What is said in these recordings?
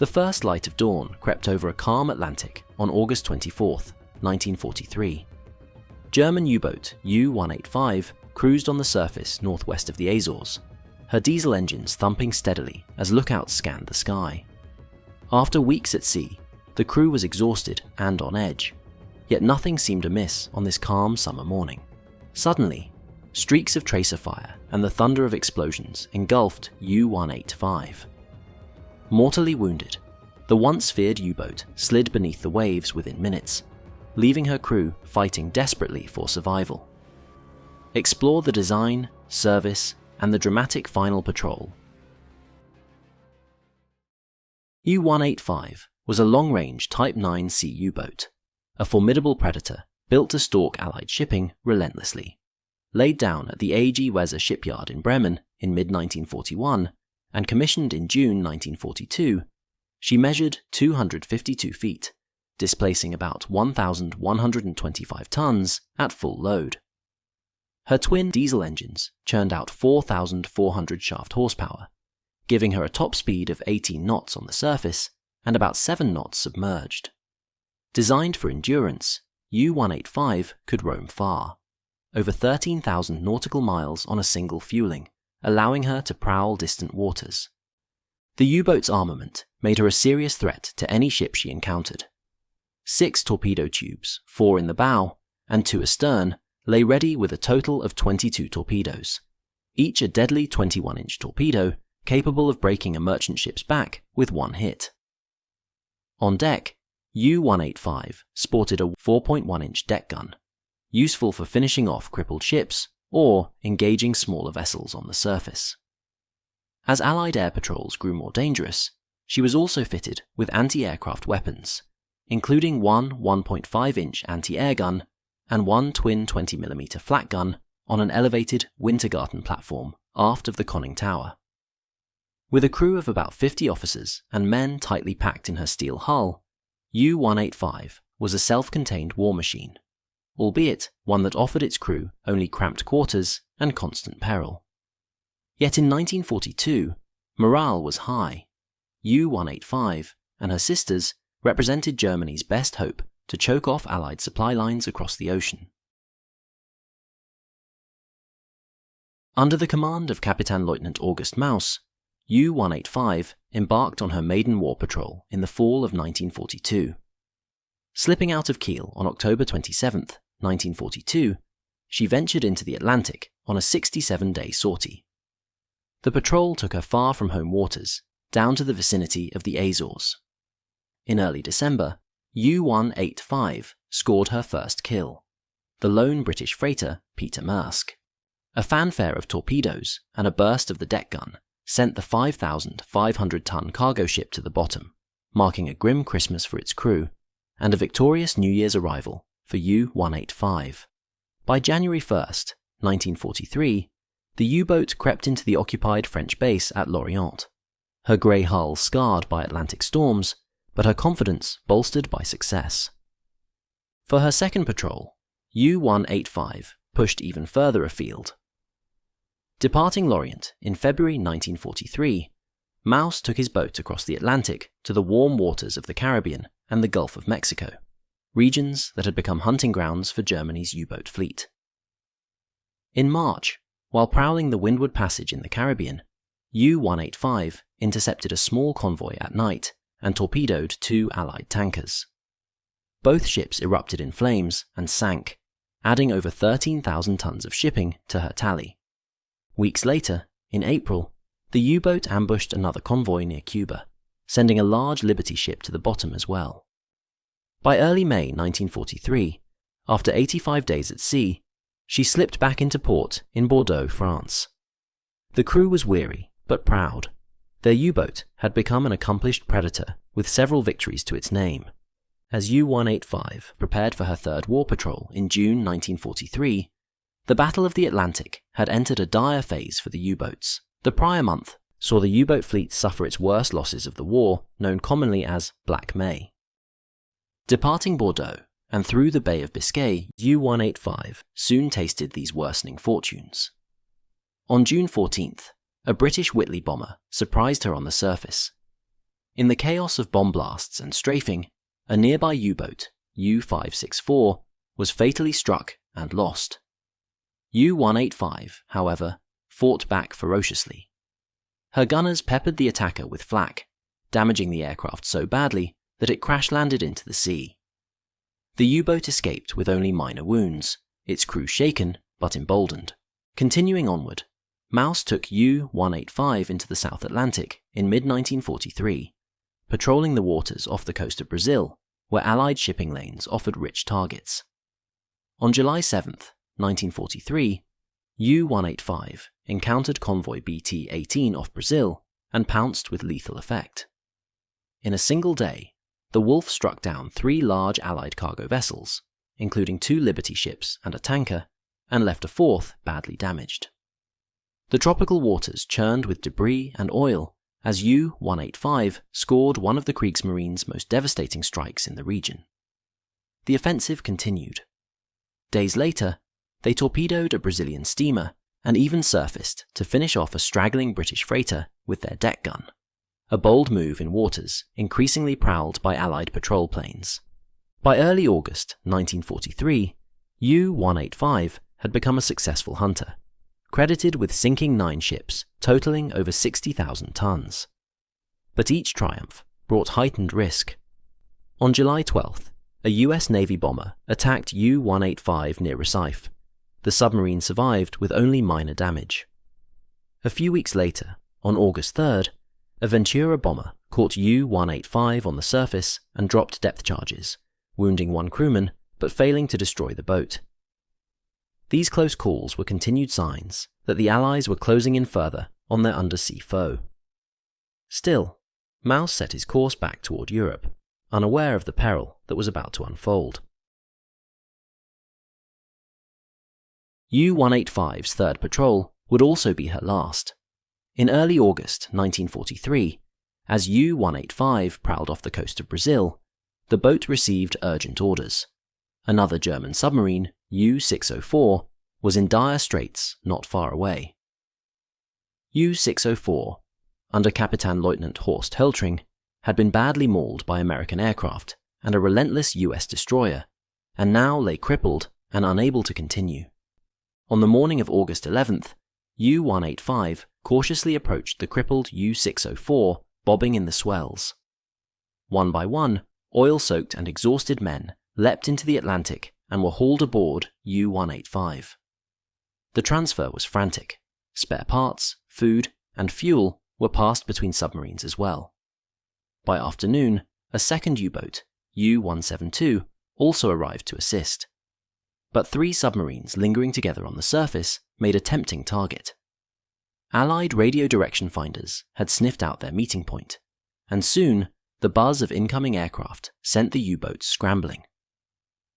The first light of dawn crept over a calm Atlantic on August 24, 1943. German U-boat U-185 cruised on the surface northwest of the Azores, her diesel engines thumping steadily as lookouts scanned the sky. After weeks at sea, the crew was exhausted and on edge, yet nothing seemed amiss on this calm summer morning. Suddenly, streaks of tracer fire and the thunder of explosions engulfed U-185. Mortally wounded, the once feared U-boat slid beneath the waves within minutes, leaving her crew fighting desperately for survival. Explore the design, service, and the dramatic final patrol. U-185 was a long-range Type 9C U-boat, a formidable predator built to stalk Allied shipping relentlessly. Laid down at the A.G. Weser shipyard in Bremen in mid-1941 and commissioned in June 1942, she measured 252 feet, displacing about 1,125 tons at full load. Her twin diesel engines churned out 4,400 shaft horsepower, giving her a top speed of 18 knots on the surface and about 7 knots submerged. Designed for endurance, U-185 could roam far, over 13,000 nautical miles on a single fueling, allowing her to prowl distant waters. The U-boat's armament made her a serious threat to any ship she encountered. 6 torpedo tubes, 4 in the bow and 2 astern, lay ready with a total of 22 torpedoes, each a deadly 21-inch torpedo capable of breaking a merchant ship's back with one hit. On deck, U-185 sported a 4.1-inch deck gun, useful for finishing off crippled ships or engaging smaller vessels on the surface. As Allied air patrols grew more dangerous, she was also fitted with anti-aircraft weapons, including one 1.5-inch anti-air gun and one twin 20mm flat gun on an elevated Wintergarten platform aft of the conning tower. With a crew of about 50 officers and men tightly packed in her steel hull, U-185 was a self-contained war machine, albeit one that offered its crew only cramped quarters and constant peril. Yet in 1942, morale was high. U-185 and her sisters represented Germany's best hope to choke off Allied supply lines across the ocean. Under the command of Kapitänleutnant August Maus, U-185 embarked on her maiden war patrol in the fall of 1942. Slipping out of Kiel on October 27, 1942, she ventured into the Atlantic on a 67-day sortie. The patrol took her far from home waters, down to the vicinity of the Azores. In early December, U-185 scored her first kill, the lone British freighter Peter Maersk. A fanfare of torpedoes and a burst of the deck gun sent the 5,500-ton cargo ship to the bottom, marking a grim Christmas for its crew and a victorious New Year's arrival for U-185. By January 1, 1943, the U-boat crept into the occupied French base at Lorient, her grey hull scarred by Atlantic storms, but her confidence bolstered by success. For her second patrol, U-185 pushed even further afield. Departing Lorient in February 1943, Maus took his boat across the Atlantic to the warm waters of the Caribbean and the Gulf of Mexico, regions that had become hunting grounds for Germany's U-boat fleet. In March, while prowling the Windward Passage in the Caribbean, U-185 intercepted a small convoy at night and torpedoed 2 Allied tankers. Both ships erupted in flames and sank, adding over 13,000 tons of shipping to her tally. Weeks later, in April, the U-boat ambushed another convoy near Cuba, sending a large Liberty ship to the bottom as well. By early May 1943, after 85 days at sea, she slipped back into port in Bordeaux, France. The crew was weary, but proud. Their U-boat had become an accomplished predator with several victories to its name. As U-185 prepared for her third war patrol in June 1943, the Battle of the Atlantic had entered a dire phase for the U-boats. The prior month saw the U-boat fleet suffer its worst losses of the war, known commonly as Black May. Departing Bordeaux and through the Bay of Biscay, U-185 soon tasted these worsening fortunes. On June 14th, a British Whitley bomber surprised her on the surface. In the chaos of bomb blasts and strafing, a nearby U-boat, U-564, was fatally struck and lost. U-185, however, fought back ferociously. Her gunners peppered the attacker with flak, damaging the aircraft so badly that it crash-landed into the sea. The U-boat escaped with only minor wounds, its crew shaken but emboldened. Continuing onward, Mouse took U-185 into the South Atlantic in mid-1943, patrolling the waters off the coast of Brazil, where Allied shipping lanes offered rich targets. On July 7, 1943, U-185 encountered convoy BT-18 off Brazil and pounced with lethal effect. In a single day, the Wolf struck down 3 large Allied cargo vessels, including 2 Liberty ships and a tanker, and left a 4th badly damaged. The tropical waters churned with debris and oil as U-185 scored one of the Kriegsmarine's most devastating strikes in the region. The offensive continued. Days later, they torpedoed a Brazilian steamer and even surfaced to finish off a straggling British freighter with their deck gun, a bold move in waters increasingly prowled by Allied patrol planes. By early August 1943, U-185 had become a successful hunter, credited with sinking 9 ships totaling over 60,000 tons. But each triumph brought heightened risk. On July 12th, a US Navy bomber attacked U-185 near Recife. The submarine survived with only minor damage. A few weeks later, on August 3rd, a Ventura bomber caught U-185 on the surface and dropped depth charges, wounding 1 crewman but failing to destroy the boat. These close calls were continued signs that the Allies were closing in further on their undersea foe. Still, Mouse set his course back toward Europe, unaware of the peril that was about to unfold. U-185's third patrol would also be her last. In early August 1943, as U-185 prowled off the coast of Brazil, the boat received urgent orders. Another German submarine, U-604, was in dire straits not far away. U-604, under Captain Lieutenant Horst Höltring, had been badly mauled by American aircraft and a relentless US destroyer, and now lay crippled and unable to continue. On the morning of August 11th, U-185 cautiously approached the crippled U-604, bobbing in the swells. One by one, oil-soaked and exhausted men leapt into the Atlantic and were hauled aboard U-185. The transfer was frantic. Spare parts, food, and fuel were passed between submarines as well. By afternoon, a second U-boat, U-172, also arrived to assist. But 3 submarines lingering together on the surface made a tempting target. Allied radio direction finders had sniffed out their meeting point, and soon the buzz of incoming aircraft sent the U-boats scrambling.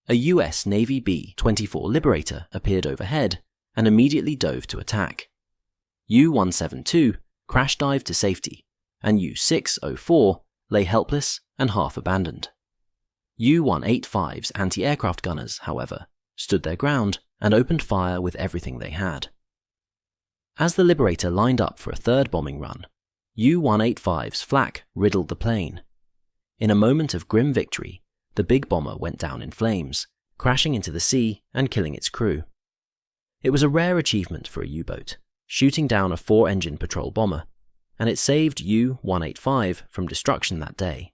A US Navy B-24 Liberator appeared overhead and immediately dove to attack. U-172 crash-dived to safety, and U-604 lay helpless and half-abandoned. U-185's anti-aircraft gunners, however, stood their ground and opened fire with everything they had. As the Liberator lined up for a third bombing run, U-185's flak riddled the plane. In a moment of grim victory, the big bomber went down in flames, crashing into the sea and killing its crew. It was a rare achievement for a U-boat, shooting down a 4-engine patrol bomber, and it saved U-185 from destruction that day.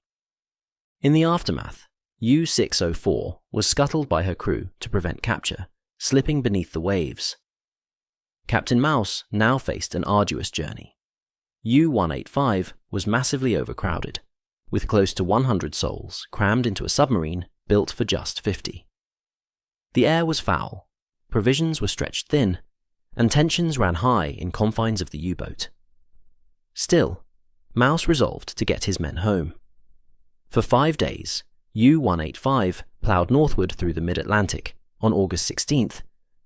In the aftermath, U-604 was scuttled by her crew to prevent capture, slipping beneath the waves. Captain Mouse now faced an arduous journey. U-185 was massively overcrowded, with close to 100 souls crammed into a submarine built for just 50. The air was foul, provisions were stretched thin, and tensions ran high in confines of the U-boat. Still, Mouse resolved to get his men home. For 5 days, U-185 ploughed northward through the mid-Atlantic. On August 16th,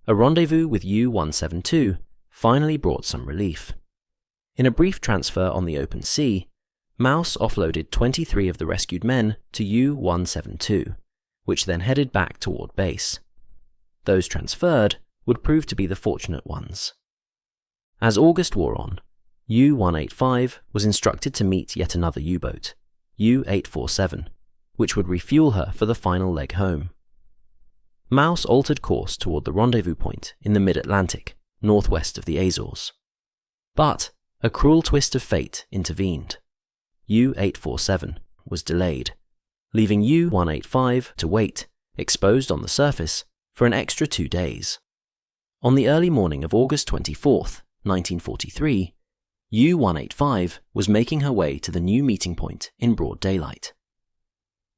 a rendezvous with U-172 finally brought some relief. In a brief transfer on the open sea, Mouse offloaded 23 of the rescued men to U-172, which then headed back toward base. Those transferred would prove to be the fortunate ones. As August wore on, U-185 was instructed to meet yet another U-boat, U-847, which would refuel her for the final leg home. Mouse altered course toward the rendezvous point in the mid-Atlantic, northwest of the Azores. But a cruel twist of fate intervened. U-847 was delayed, leaving U-185 to wait, exposed on the surface, for an extra 2 days. On the early morning of August 24th, 1943, U-185 was making her way to the new meeting point in broad daylight.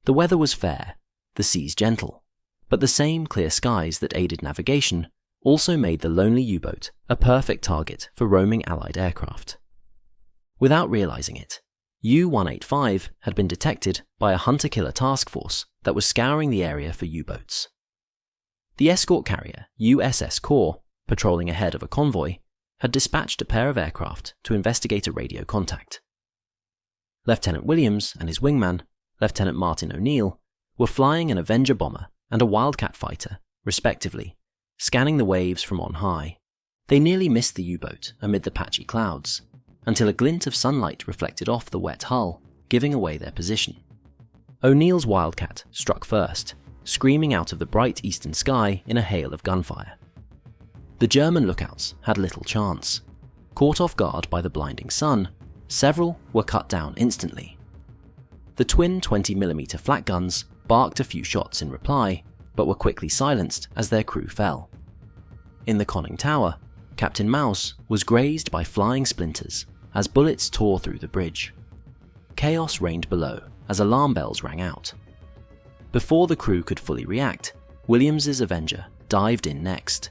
The weather was fair, the seas gentle, but the same clear skies that aided navigation also made the lonely U-boat a perfect target for roaming Allied aircraft. Without realizing it, U-185 had been detected by a hunter-killer task force that was scouring the area for U-boats. The escort carrier USS Core, patrolling ahead of a convoy, had dispatched a pair of aircraft to investigate a radio contact. Lieutenant Williams and his wingman, Lieutenant Martin O'Neill, were flying an Avenger bomber and a Wildcat fighter, respectively, scanning the waves from on high. They nearly missed the U-boat amid the patchy clouds, until a glint of sunlight reflected off the wet hull, giving away their position. O'Neill's Wildcat struck first, screaming out of the bright eastern sky in a hail of gunfire. The German lookouts had little chance. Caught off guard by the blinding sun, several were cut down instantly. The twin 20mm flak guns barked a few shots in reply, but were quickly silenced as their crew fell. In the conning tower, Captain Mouse was grazed by flying splinters as bullets tore through the bridge. Chaos reigned below as alarm bells rang out. Before the crew could fully react, Williams's Avenger dived in next.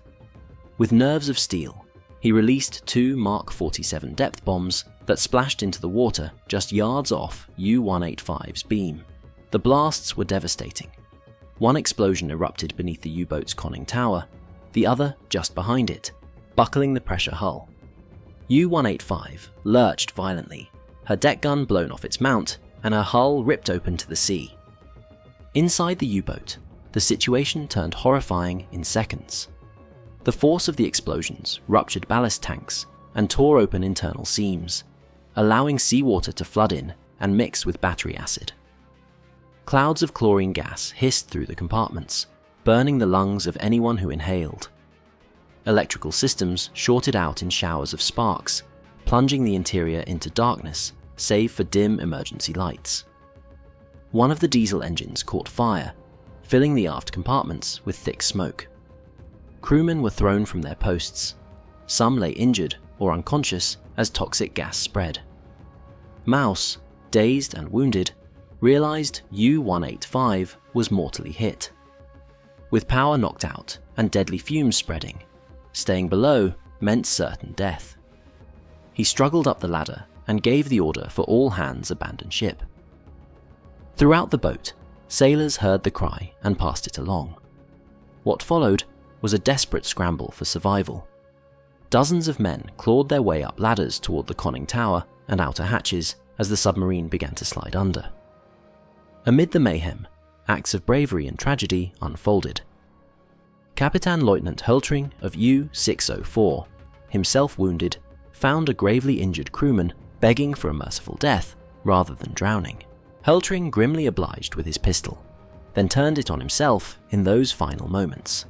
With nerves of steel, he released 2 Mark 47 depth bombs that splashed into the water just yards off U-185's beam. The blasts were devastating. One explosion erupted beneath the U-boat's conning tower, the other just behind it, buckling the pressure hull. U-185 lurched violently, her deck gun blown off its mount and her hull ripped open to the sea. Inside the U-boat, the situation turned horrifying in seconds. The force of the explosions ruptured ballast tanks and tore open internal seams, allowing seawater to flood in and mix with battery acid. Clouds of chlorine gas hissed through the compartments, burning the lungs of anyone who inhaled. Electrical systems shorted out in showers of sparks, plunging the interior into darkness, save for dim emergency lights. One of the diesel engines caught fire, filling the aft compartments with thick smoke. Crewmen were thrown from their posts. Some lay injured or unconscious as toxic gas spread. Mouse, dazed and wounded, realized U-185 was mortally hit. With power knocked out and deadly fumes spreading, staying below meant certain death. He struggled up the ladder and gave the order for all hands abandon ship. Throughout the boat, sailors heard the cry and passed it along. What followed was a desperate scramble for survival. Dozens of men clawed their way up ladders toward the conning tower and outer hatches as the submarine began to slide under. Amid the mayhem, acts of bravery and tragedy unfolded. Kapitan Lieutenant Höltring of U-604, himself wounded, found a gravely injured crewman begging for a merciful death rather than drowning. Höltring grimly obliged with his pistol, then turned it on himself in those final moments.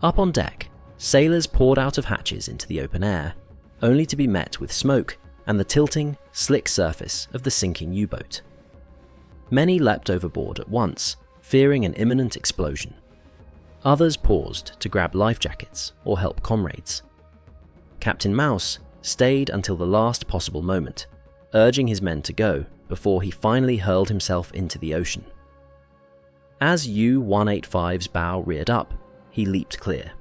Up on deck, sailors poured out of hatches into the open air, only to be met with smoke and the tilting, slick surface of the sinking U-boat. Many leapt overboard at once, fearing an imminent explosion. Others paused to grab life jackets or help comrades. Captain Mouse stayed until the last possible moment, urging his men to go before he finally hurled himself into the ocean. As U-185's bow reared up, he leaped clear.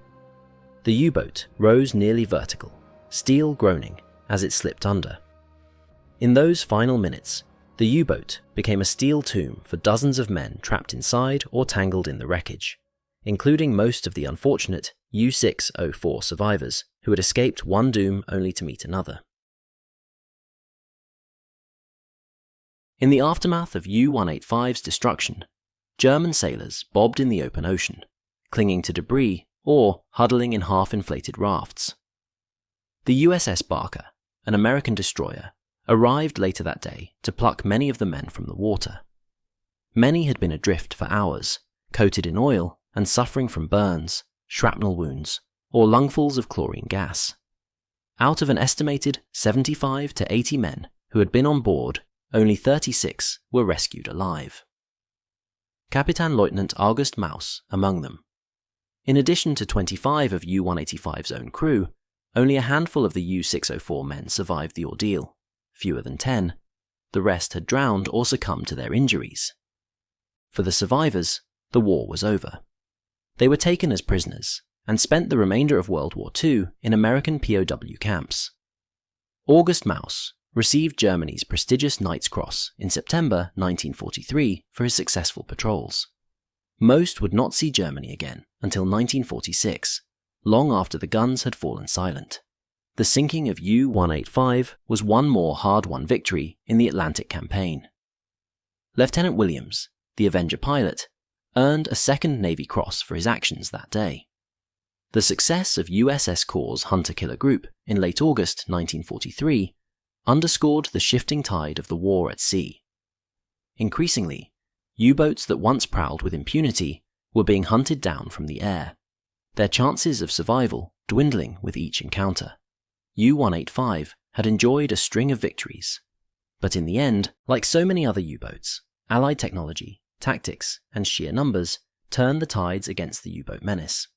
The U-boat rose nearly vertical, steel groaning as it slipped under. In those final minutes, the U-boat became a steel tomb for dozens of men trapped inside or tangled in the wreckage, including most of the unfortunate U-604 survivors who had escaped one doom only to meet another. In the aftermath of U-185's destruction, German sailors bobbed in the open ocean, clinging to debris or huddling in half-inflated rafts. The USS Barker, an American destroyer, arrived later that day to pluck many of the men from the water. Many had been adrift for hours, coated in oil and suffering from burns, shrapnel wounds, or lungfuls of chlorine gas. Out of an estimated 75 to 80 men who had been on board, only 36 were rescued alive. Captain Lieutenant August Maus among them. In addition to 25 of U-185's own crew, only a handful of the U-604 men survived the ordeal, fewer than 10. The rest had drowned or succumbed to their injuries. For the survivors, the war was over. They were taken as prisoners and spent the remainder of World War II in American POW camps. August Maus received Germany's prestigious Knight's Cross in September 1943 for his successful patrols. Most would not see Germany again until 1946, long after the guns had fallen silent. The sinking of U-185 was one more hard-won victory in the Atlantic campaign. Lieutenant Williams, the Avenger pilot, earned a second Navy Cross for his actions that day. The success of USS Corps' hunter-killer group in late August 1943 underscored the shifting tide of the war at sea. Increasingly, U-boats that once prowled with impunity were being hunted down from the air, their chances of survival dwindling with each encounter. U-185 had enjoyed a string of victories, but in the end, like so many other U-boats, Allied technology, tactics, and sheer numbers turned the tides against the U-boat menace.